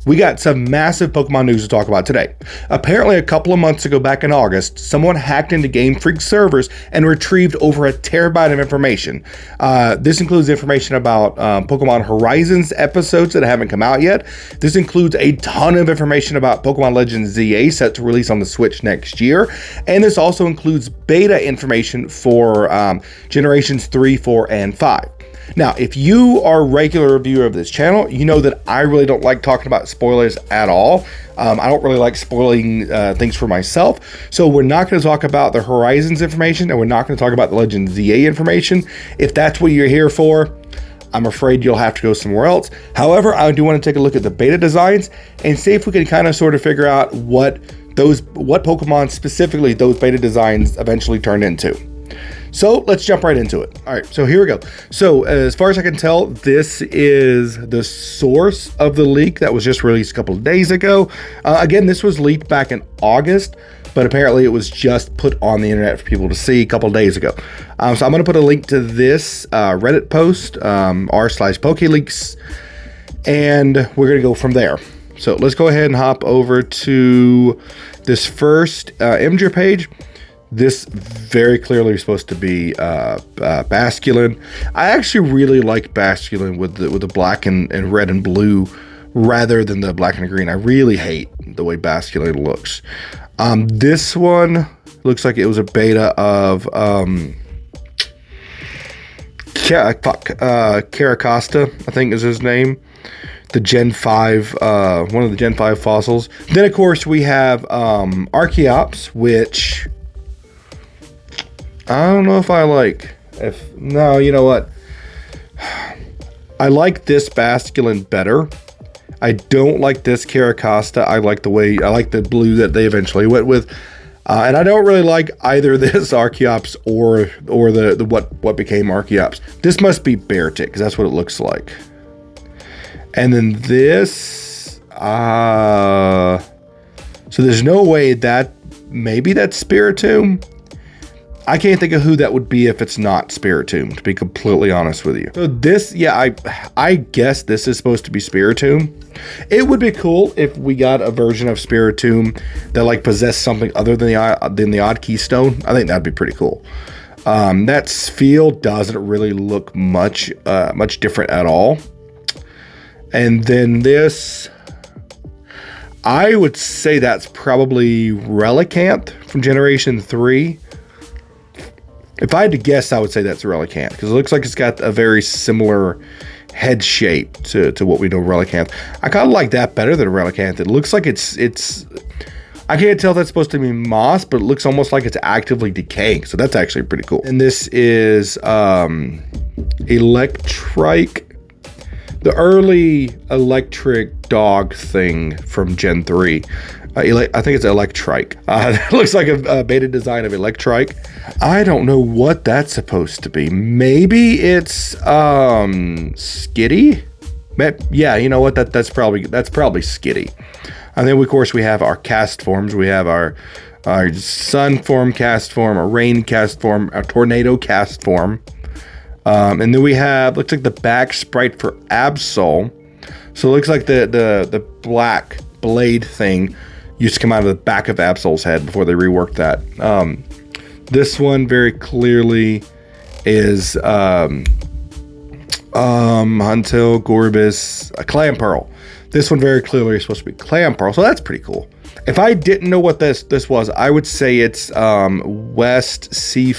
We got some massive Pokemon news to talk about today. Apparently, a couple of months ago, back in August, someone hacked into Gamefreak servers and retrieved over 1 terabyte of information. This includes information about Pokemon Horizons episodes that haven't come out yet. This includes a ton of information about Pokemon Legends ZA set to release on the Switch next year. And this also includes beta information for Generations 3, 4, and 5. Now, if you are a regular viewer of this channel, you know that I really don't like talking about spoilers at all. I don't really like spoiling things for myself. So we're not going to talk about the Horizons information, and we're not going to talk about the Legends ZA information. If that's what you're here for, I'm afraid you'll have to go somewhere else. However, I do want to take a look at the beta designs and see if we can kind of sort of figure out what Pokemon specifically those beta designs eventually turn into. So let's jump right into it. All right, so here we go. So as far as I can tell, this is the source of the leak that was just released a couple of days ago. Again, this was leaked back in August, but apparently it was just put on the internet for people to see a couple of days ago. So I'm going to put a link to this Reddit post, r/PokeLeaks, and we're going to go from there. So let's go ahead and hop over to this first Imager page. This very clearly is supposed to be Basculin. I actually really like Basculin with the black and red and blue rather than the black and green. I really hate the way Basculin looks. This one looks like it was a beta of Caracosta, I think is his name. The Gen 5, one of the Gen 5 fossils. Then, of course, we have Archeops, which I don't know if I like. No, you know what? I like this Basculin better. I don't like this Caracosta. I like the blue that they eventually went with. And I don't really like either this Archeops or the what became Archeops. This must be Beartic, because that's what it looks like. And then this, so there's no way that, maybe that's Spiritomb. I can't think of who that would be if it's not Spiritomb, to be completely honest with you. So this, yeah, I guess this is supposed to be Spiritomb. It would be cool if we got a version of Spiritomb that like possessed something other than the odd keystone. I think that'd be pretty cool. That feel doesn't really look much different at all. And then this, I would say that's probably Relicanth from Generation 3. If I had to guess, I would say that's Relicanth, because it looks like it's got a very similar head shape to what we know Relicanth. I kind of like that better than Relicanth. It looks like it's I can't tell if that's supposed to be moss, but it looks almost like it's actively decaying. So that's actually pretty cool. And this is Electrike. The early electric dog thing from Gen 3. I think it's Electrike. It looks like a beta design of Electrike. I don't know what that's supposed to be. Maybe it's Skitty? Yeah, you know what? That's probably Skitty. And then, of course, we have our cast forms. We have our sun form cast form, a rain cast form, a tornado cast form. And then we have, looks like the back sprite for Absol. So it looks like the black blade thing used to come out of the back of Absol's head before they reworked that. This one very clearly is Huntil, Gorbis, a Clamperl. This one very clearly is supposed to be Clamperl, so that's pretty cool. If I didn't know what this was, I would say it's West C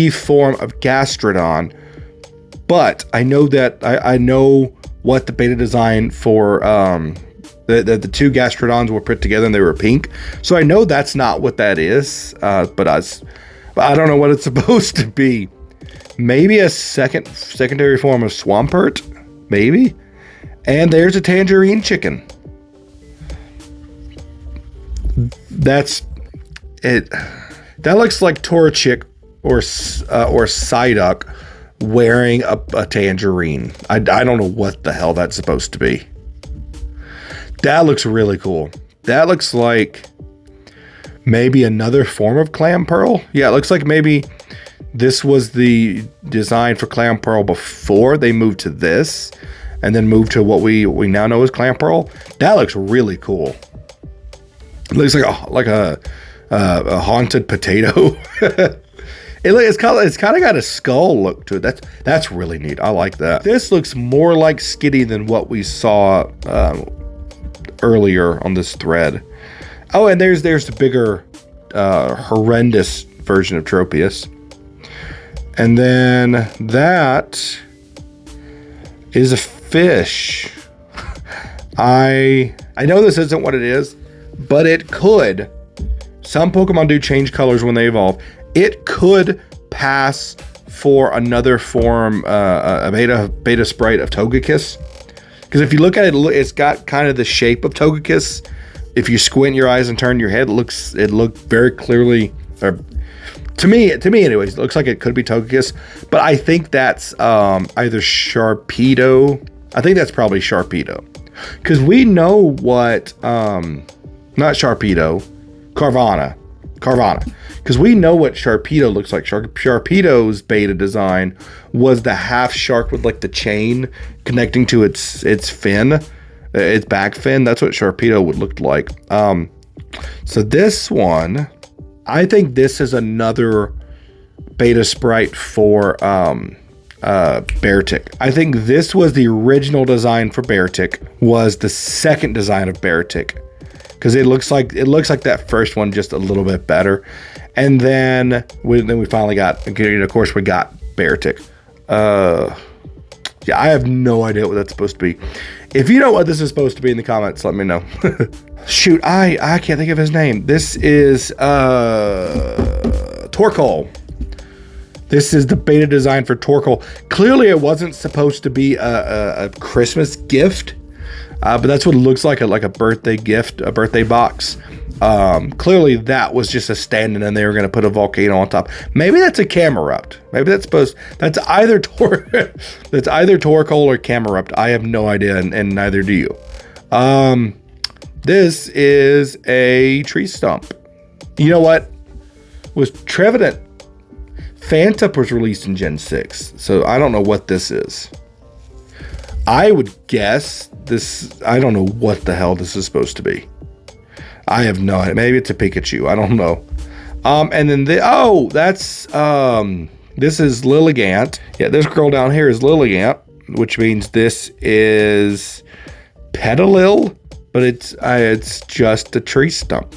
form of Gastrodon, but I know that I know what the beta design for the two Gastrodons were put together and they were pink, so I know that's not what that is. But I don't know what it's supposed to be. Maybe a secondary form of Swampert, maybe. And there's a Tangerine Chicken. That's it. That looks like Torchic or Psyduck wearing a tangerine. I don't know what the hell that's supposed to be. That looks really cool. That looks like maybe another form of Clamperl. Yeah, it looks like maybe this was the design for Clamperl before they moved to this. and then move to what we now know as Clamperl. That looks really cool. It looks like a haunted potato. It's kind of got a skull look to it. That's really neat. I like that. This looks more like Skitty than what we saw earlier on this thread. Oh, and there's the bigger, horrendous version of Tropius. And then that is a fish. I know this isn't what it is, but it could. Some Pokemon do change colors when they evolve. It could pass for another form, a beta sprite of Togekiss. Because if you look at it, it's got kind of the shape of Togekiss. If you squint your eyes and turn your head, it looked very clearly, or to me anyways, it looks like it could be Togekiss. But I think that's either Sharpedo. I think that's probably Sharpedo. Because we know what, not Sharpedo, Carvana. Because we know what Sharpedo looks like. Sharpedo's beta design was the half shark with like the chain connecting to its fin, its back fin. That's what Sharpedo would look like. So this one, I think this is another beta sprite for Beartic. I think this was the original design for Beartic, was the second design of Beartic. Because it looks like that first one, just a little bit better. And then we finally got, of course, we got Beartic. Yeah, I have no idea what that's supposed to be. If you know what this is supposed to be in the comments, let me know. Shoot, I can't think of his name. This is Torkoal. This is the beta design for Torkoal. Clearly, it wasn't supposed to be a Christmas gift. But that's what it looks like, a birthday gift, a birthday box. Clearly that was just a stand-in and they were going to put a volcano on top. Maybe that's a Camerupt. Maybe that's either Torkoal or Camerupt. I have no idea, and neither do you. This is a tree stump. You know what? Was Trevenant. Phantup was released in Gen 6, so I don't know what this is. I would guess this, I don't know what the hell this is supposed to be. I have no idea. Maybe it's a Pikachu. I don't know. And then this is Lilligant. Yeah, this girl down here is Lilligant, which means this is Petalil, but it's just a tree stump.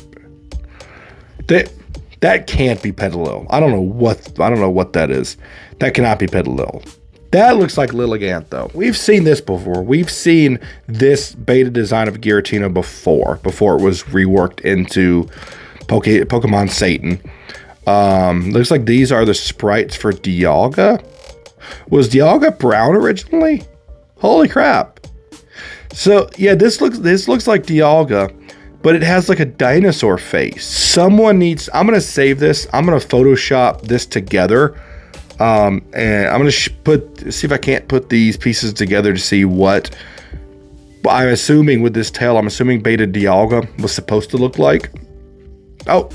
That can't be Petalil. I don't know what that is. That cannot be Petalil. That looks like Lilligant, though. We've seen this before. We've seen this beta design of Giratina before it was reworked into Pokemon Satan. Looks like these are the sprites for Dialga. Was Dialga brown originally? Holy crap. So, yeah, this looks like Dialga, but it has like a dinosaur face. I'm going to save this. I'm going to Photoshop this together. And I'm going to see if I can't put these pieces together to see what I'm assuming with this tail. I'm assuming Beta Dialga was supposed to look like. Oh.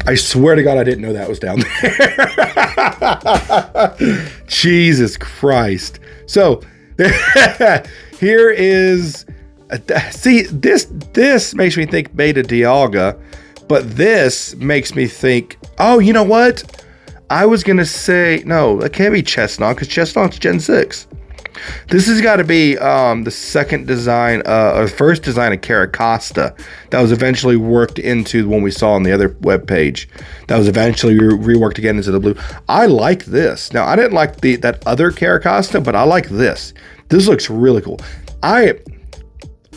I swear to God, I didn't know that was down there. Jesus Christ. So here is... See, this makes me think Beta Dialga, but this makes me think, oh, you know what? I was going to say, no, it can't be Chestnut, because Chestnut's Gen 6. This has got to be the second design, or first design of Caracosta that was eventually worked into the one we saw on the other web page. That was eventually reworked again into the blue. I like this. Now, I didn't like that other Caracosta, but I like this. This looks really cool.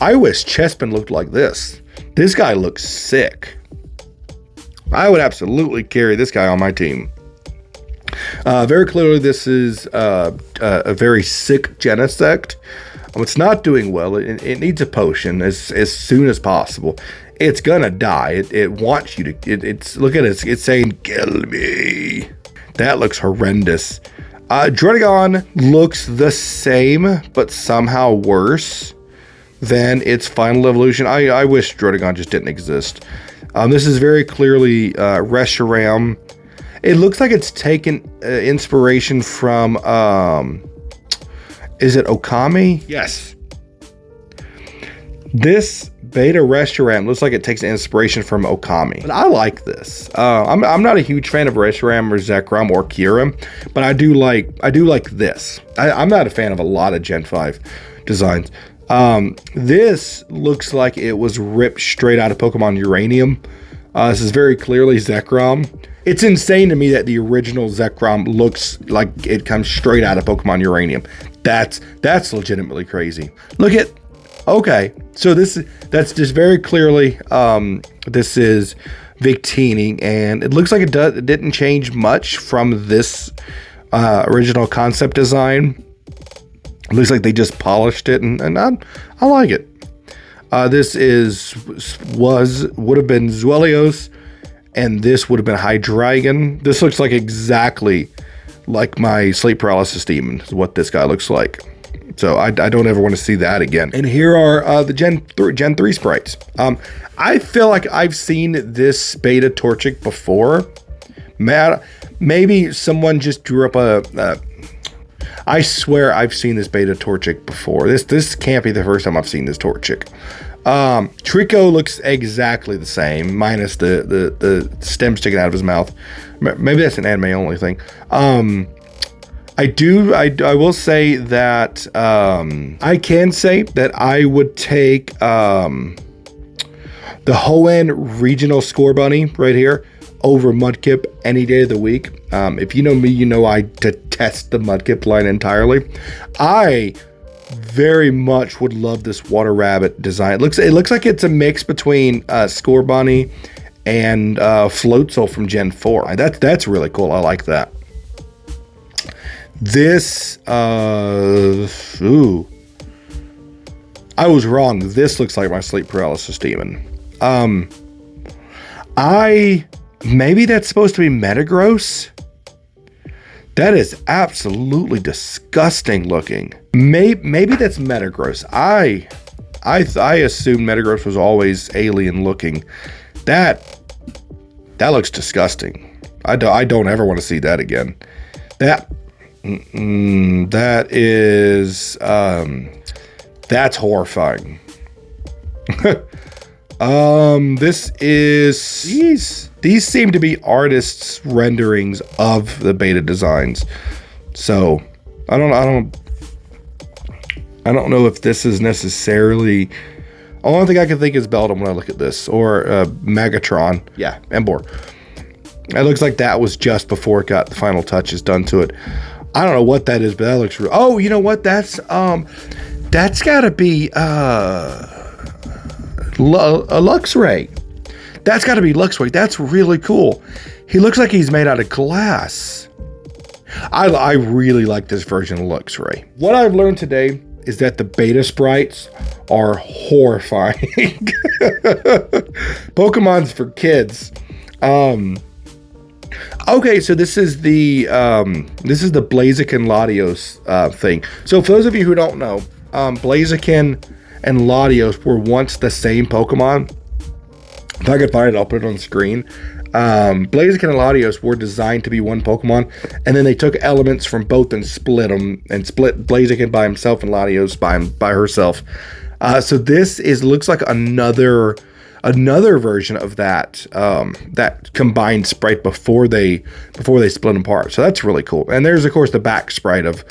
I wish Chespin looked like this. This guy looks sick. I would absolutely carry this guy on my team. Very clearly, this is a very sick Genesect. It's not doing well. It needs a potion as soon as possible. It's gonna die. It wants you to. It's look at it. It's saying, "Kill me." That looks horrendous. Druddigon looks the same, but somehow worse than its final evolution. I wish Druddigon just didn't exist. This is very clearly Reshiram. It looks like it's taken inspiration from, is it Okami? Yes. This beta Reshiram looks like it takes inspiration from Okami. But I like this. I'm not a huge fan of Reshiram or Zekrom or Kyurem, but I do like this. I'm not a fan of a lot of Gen 5 designs. This looks like it was ripped straight out of Pokemon Uranium. This is very clearly Zekrom. It's insane to me that the original Zekrom looks like it comes straight out of Pokemon Uranium. That's legitimately crazy. Look at, okay, so that's just very clearly, this is Victini, and it looks like it didn't change much from this original concept design. It looks like they just polished it, and I like it. This would have been Zwelios, and this would have been Hydreigon. This looks like exactly like my sleep paralysis demon, is what this guy looks like. So I don't ever want to see that again. And here are the Gen 3 sprites. I feel like I've seen this beta Torchic before. Maybe someone just drew up I swear I've seen this beta Torchic before. This can't be the first time I've seen this Torchic. Trico looks exactly the same, minus the stem sticking out of his mouth. Maybe that's an anime only thing. I will say that I can say that I would take the Hoenn Regional Score Bunny right here over Mudkip any day of the week. If you know me, you know I detest the Mudkip line entirely. I very much would love this Water Rabbit design. It looks like it's a mix between Score Bunny and Floatzel from Gen 4. That's really cool. I like that. This, I was wrong. This looks like my sleep paralysis demon. Maybe that's supposed to be Metagross. That is absolutely disgusting looking. Maybe that's Metagross. I assumed Metagross was always alien looking. That looks disgusting. I don't ever want to see that again. That's horrifying. These seem to be artists' renderings of the beta designs. So I don't know if this is necessarily. Only thing I can think is Beldum when I look at this, or Megatron. Yeah, Emboar. It looks like that was just before it got the final touches done to it. I don't know what that is, but that looks real. Oh, you know what? That's gotta be Luxray. That's gotta be Luxray. That's really cool. He looks like he's made out of glass. I really like this version of Luxray. What I've learned today is that the beta sprites are horrifying. Pokemon's for kids. Okay, so this is the Blaziken Latios thing. So for those of you who don't know, Blaziken and Latios were once the same Pokemon. If I could find it, I'll put it on the screen. Blaziken and Latios were designed to be one Pokemon, and then they took elements from both and split them, and split Blaziken by himself and Latios by herself. So this looks like another version of that combined sprite before they split them apart. So that's really cool. And there's of course the back sprite of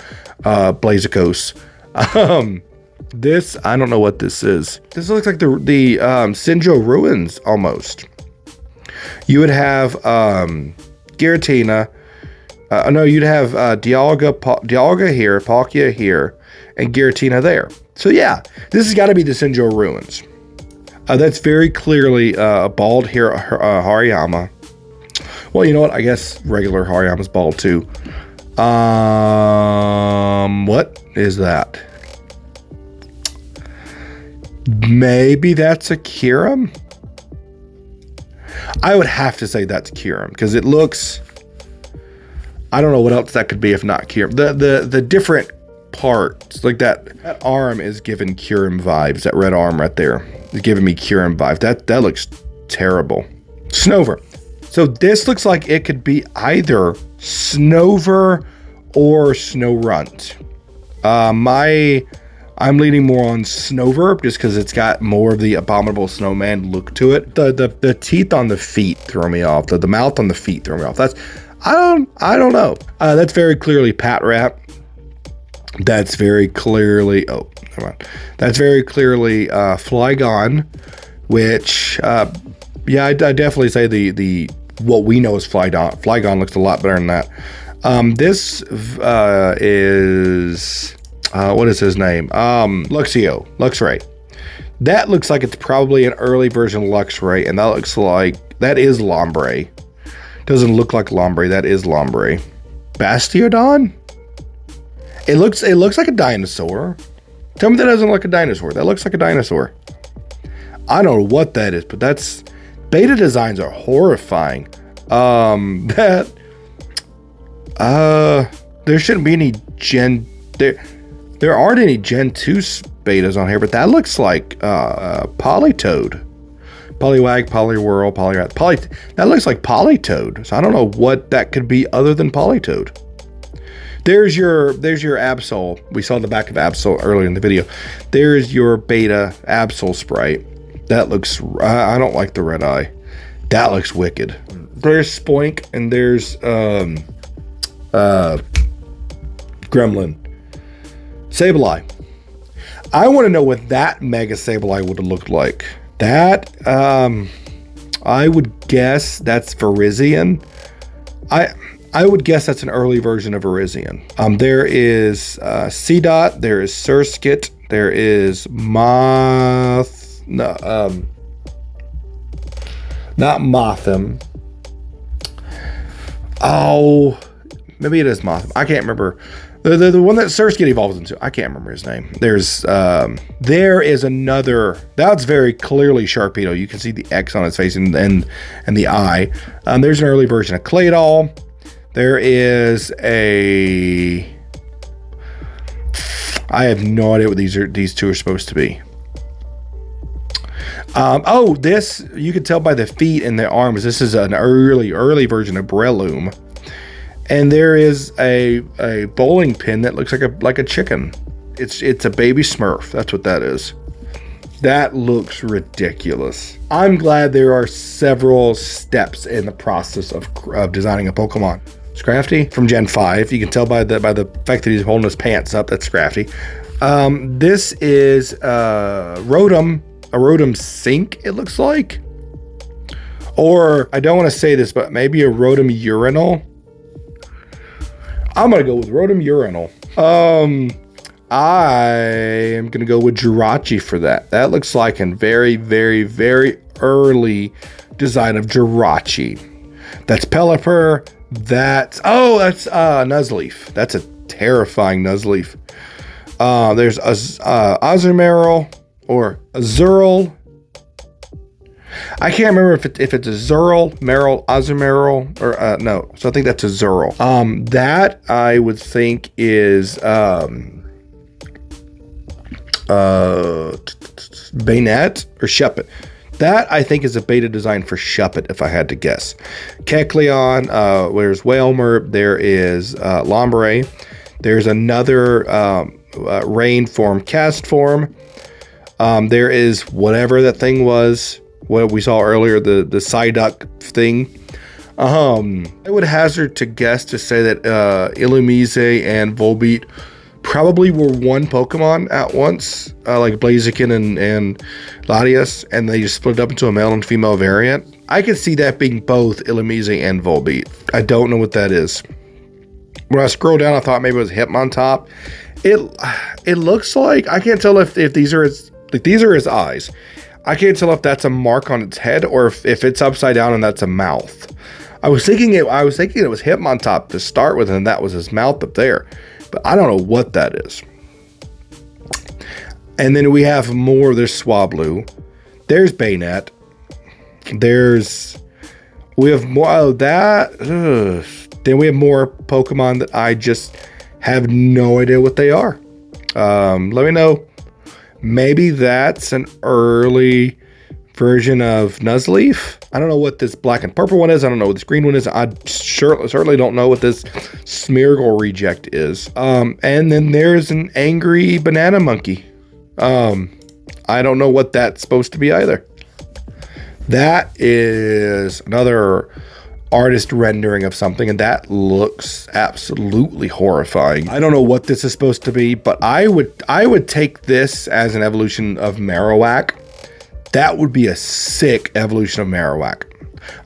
Blazikos. This, I don't know what this is. This looks like the Sinjo Ruins almost. You would have Giratina. No, you'd have Dialga here, Palkia here, and Giratina there. So yeah, this has got to be the Sinjo Ruins. That's very clearly a bald Hariyama. Well, you know what? I guess regular Hariyama's bald too. What is that? Maybe that's a Kyurem? I would have to say that's Kyurem because it looks. I don't know what else that could be if not Kyurem. The different parts, like that arm is giving Kyurem vibes. That red arm right there is giving me Kyurem vibes. That looks terrible. Snover. So this looks like it could be either Snover or Snowrunt. I'm leaning more on Snover just because it's got more of the Abominable Snowman look to it. The teeth on the feet throw me off. The mouth on the feet throw me off. I don't know. That's very clearly Pat Rat. That's very clearly That's very clearly Flygon, which yeah, I definitely say the what we know as Flygon looks a lot better than that. This is what is his name? Luxray. That looks like it's probably an early version of Luxray, and that is Lombre. Doesn't look like Lombre. That is Lombre. Bastiodon. It looks like a dinosaur. Tell me that doesn't look like a dinosaur. That looks like a dinosaur. I don't know what that is, but beta designs are horrifying. There shouldn't be any there aren't any Gen 2 betas on here, but that looks like Politoed. Poliwag, Poliwhirl, Poliwrath. That looks like Politoed. So I don't know what that could be other than Politoed. There's your Absol. We saw the back of Absol earlier in the video. There's your beta Absol sprite. That looks, I don't like the red eye. That looks wicked. There's Spoink and there's Gremlin. Sableye. I want to know what that Mega Sableye would have looked like. That, I would guess that's Virizion. I would guess that's an early version of Virizion. There is Seedot, there is Surskit, there is not Mothim. Oh, maybe it is Mothim. I can't remember. The one that Surskit evolves into. I can't remember his name. There is another. That's very clearly Sharpedo. You can see the X on its face and the eye. There's an early version of Claydol. There is a. I have no idea what these two are supposed to be. This you can tell by the feet and the arms. This is an early version of Breloom. And there is a bowling pin that looks like a chicken. It's a baby Smurf. That's what that is. That looks ridiculous. I'm glad there are several steps in the process of designing a Pokemon. Scrafty from Gen 5. You can tell by the fact that he's holding his pants up. That's Scrafty. This is Rotom. A Rotom Sink, it looks like. Or, I don't want to say this, but maybe a Rotom Urinal. I'm going to go with Rotom Urinal. I am going to go with Jirachi for that. That looks like a very, very, very early design of Jirachi. That's Pelipper. That's Nuzleaf. That's a terrifying Nuzleaf. There's Azumarill or Azurill. I can't remember if it's a Zurill, Marill, Azumarill, or no. So I think that's a Zurill. That I would think is Banette or Shuppet. That I think is a beta design for Shuppet, if I had to guess. Kecleon, there's Wailmer, there is Lombre, there's another rain form, cast form. There is whatever that thing was. What we saw earlier, the Psyduck thing. I would hazard to guess to say that Illumise and Volbeat probably were one Pokemon at once, like Blaziken and Latias, and they just split up into a male and female variant. I could see that being both Illumise and Volbeat. I don't know what that is. When I scroll down, I thought maybe it was Hitmontop. It looks like, I can't tell if these are his eyes. I can't tell if that's a mark on its head or if it's upside down and that's a mouth. I was thinking it was Hitmontop to start with, and that was his mouth up there. But I don't know what that is. And then we have more. There's Swablu. There's Banette. We have more. Oh, that. Then we have more Pokemon that I just have no idea what they are. Let me know. Maybe that's an early version of Nuzleaf. I don't know what this black and purple one is. I don't know what this green one is. I certainly don't know what this Smeargle reject is. And then there's an angry banana monkey. I don't know what that's supposed to be either. That is another artist rendering of something, and that looks absolutely horrifying. I don't know what this is supposed to be, but I would take this as an evolution of Marowak. That would be a sick evolution of Marowak.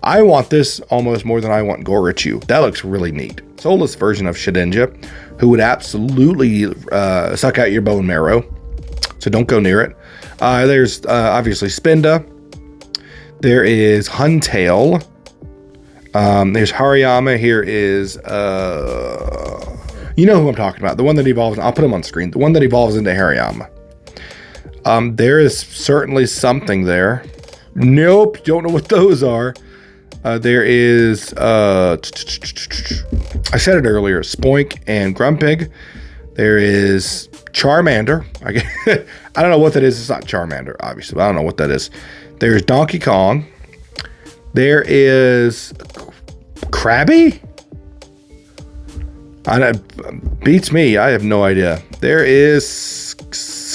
I want this almost more than I want Gorichu. That looks really neat. Soulless version of Shedinja, who would absolutely suck out your bone marrow. So don't go near it. There's obviously Spinda. There is Huntail. There's Hariyama. Here is, you know who I'm talking about. The one that evolves, I'll put him on screen. The one that evolves into Hariyama. There is certainly something there. Nope, don't know what those are. There is, I said it earlier, Spoink and Grumpig. There is Charmander. I don't know what that is. It's not Charmander, obviously, but I don't know what that is. There's Donkey Kong. There is Krabby? Beats me. I have no idea. There is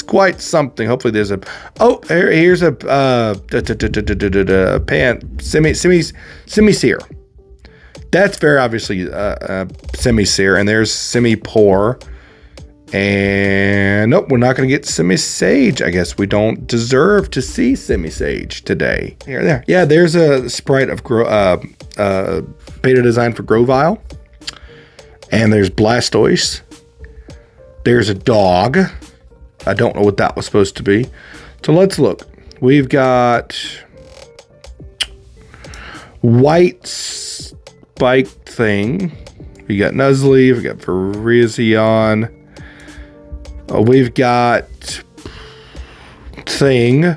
quite something. Hopefully there's a... Oh, here's a Semi-Seer. That's very obviously Semi-Seer. And there's Semi-Poor. And nope, we're not going to get Semi-Sage. I guess we don't deserve to see Semi-Sage today. There. Yeah, there's a sprite of beta design for Grovyle. And there's Blastoise. There's a dog. I don't know what that was supposed to be. So let's look. We've got white spiked thing. We got Nuzleaf. We got Virizion. We've got thing.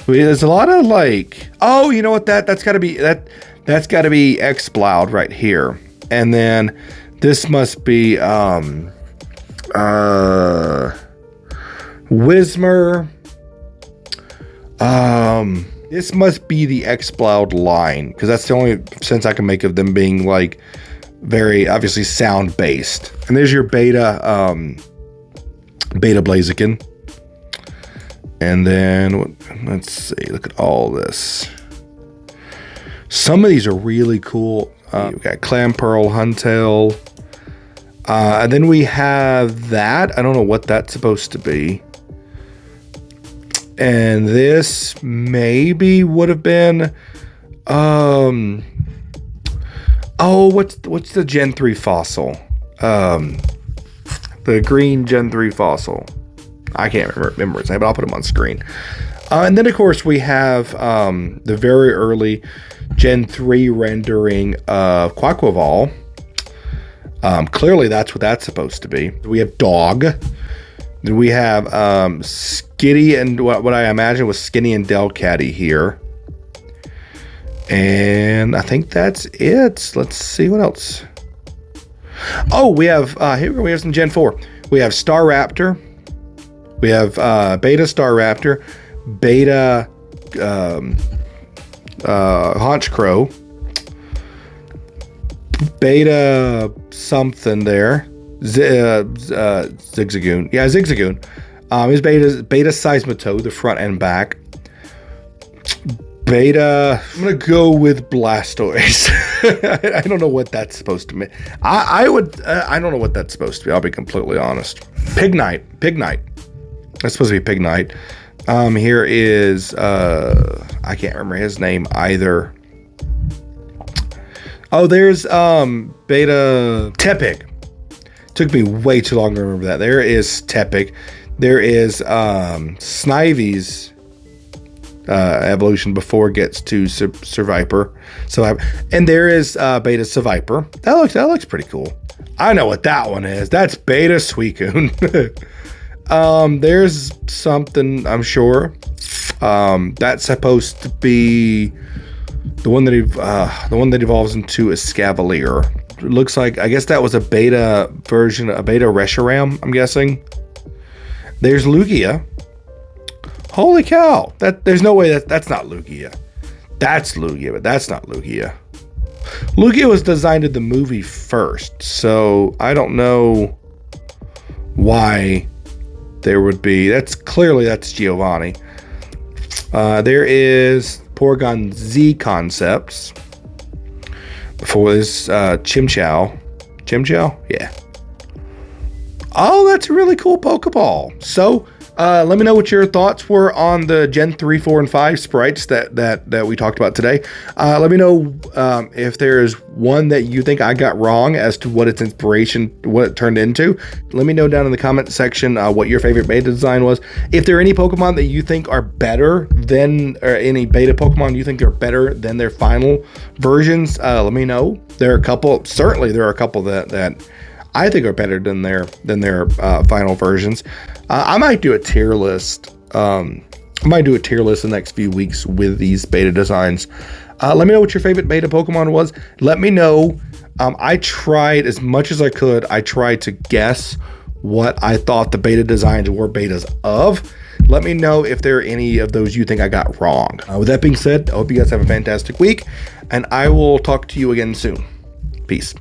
There's a lot of like. Oh, you know what? That's got to be That's got to be Exploud right here. And then this must be Whismur. This must be the Exploud line, because that's the only sense I can make of them being like very obviously sound based. And there's your beta Blaziken. And then let's see, look at all this. Some of these are really cool. We got Clamperl, Huntail. And then we have that. I don't know what that's supposed to be. And this maybe would have been oh, what's the Gen 3 fossil? The green Gen 3 fossil. I can't remember its name, but I'll put them on screen. And then of course we have the very early Gen 3 rendering of Quaquaval. Clearly that's what that's supposed to be. We have Dog. Then we have Skitty and what I imagine was Skinny and Delcatty here. And I think that's it. Let's see what else. Oh, we have here we have some Gen 4. We have Staraptor. We have Beta Staraptor, Beta Haunch Crow, Beta something there. Zigzagoon. Yeah, Zigzagoon. Is Beta Seismitoad, the front and back. Beta. I'm gonna go with Blastoise. I don't know what that's supposed to mean. I don't know what that's supposed to be. I'll be completely honest. Pignite. That's supposed to be Pignite. Here is I can't remember his name either. Oh, there's Beta Tepig. Took me way too long to remember that. There is Tepig. There is Snivy's evolution before it gets to Survivor. And there is Beta Survivor. That looks pretty cool. I know what that one is. That's Beta Suicune. There's something, I'm sure. That's supposed to be the one that evolves into a Escavalier. It looks like, I guess that was a beta version, a beta Reshiram, I'm guessing. There's Lugia. Holy cow. There's no way that's not Lugia. That's Lugia, but that's not Lugia. Lugia was designed in the movie first, so I don't know why there would be. That's Giovanni. There is Porygon Z Concepts. Before this, Chimchao. Chimchao? Yeah. Oh, that's a really cool Pokeball. So, let me know what your thoughts were on the Gen 3, 4, and 5 sprites that we talked about today. Let me know if there's one that you think I got wrong as to what its inspiration, what it turned into. Let me know down in the comment section what your favorite beta design was. If there are any Pokemon that you think are better than, or any beta Pokemon you think are better than their final versions, let me know. There are a couple that I think are better than their final versions. I might do a tier list. I might do a tier list in the next few weeks with these beta designs. Let me know what your favorite beta Pokemon was. Let me know. I tried as much as I could. I tried to guess what I thought the beta designs were betas of. Let me know if there are any of those you think I got wrong. With that being said, I hope you guys have a fantastic week, and I will talk to you again soon. Peace.